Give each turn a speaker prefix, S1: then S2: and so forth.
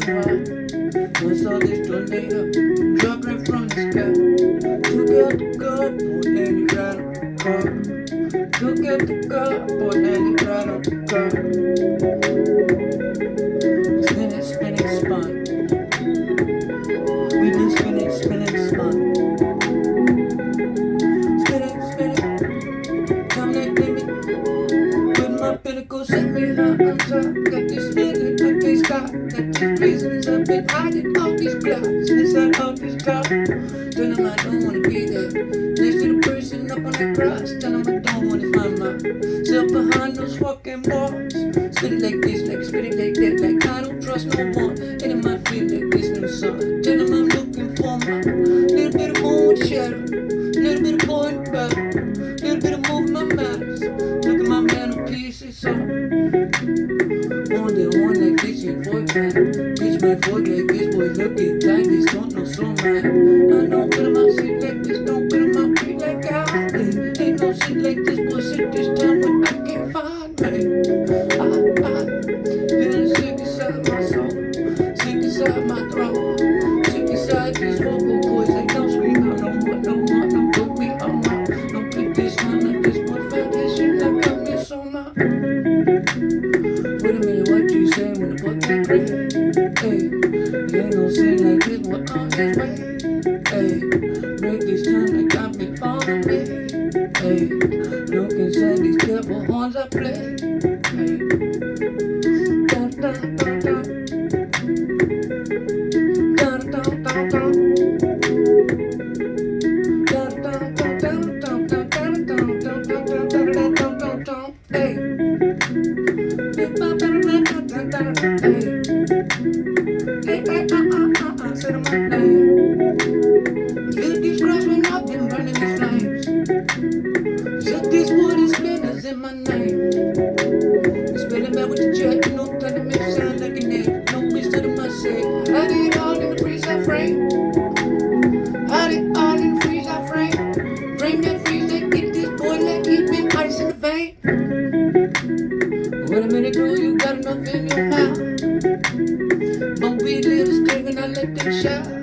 S1: why. Once all this tornado dropping from the sky. Took out the cardboard and he right on the car. Took out the cardboard and he right on the car. Spinning, spinning, spun. We been spinning, spinning, spun. Spinning, spinning. Come let me with my pinnacle, set me high on top. Got this feeling I can't stop. Got these reasons I've been hiding all these clouds inside all these clouds. Tell them I don't wanna be there next to the person up on the cross. Tell them I don't wanna find myself behind those fucking walls. Spit it like this, like spit it like that, like I don't trust no more. And it might feel like this new song. Tell them I'm looking for my little bit of moon shadow, little bit of boy in the back, little bit of moving my matters. Look at my man pieces, so on the one like this shit for time. Bitch my fork like this, boy look it like this, don't know so mad. I don't put in my shit like this, don't put in my feet like I ain't no shit like this, boy shit this time when I can't find me. I feeling sick inside my soul, sick inside my throat, sick inside these vocal cords. Like don't scream out no more, no more, don't put me on my, don't put this on like this, boy fat this shit like I miss on my. Wait a minute, what you say when the book get great? Hey, you ain't gon' say like this, boy on his way. Hey, break this time like I've been following me. Hey, look inside these devil horns I play. Hey, da da da da, da da da da, da da da da da da da da da da. Hey. Say my name. Feel these cross when I've been burning these flames. Set these wooden splinters in my name. Spilling back with the jet, no time to make it sound like a name. No bitch to the must say. Hide it all in the freeze I frame. Hide it all in the freeze I frame. Frame that freeze that get this boy like he been ice in the vein. Wait a minute, girl, you got enough in your mouth. Don't be a little scared when I let them shout.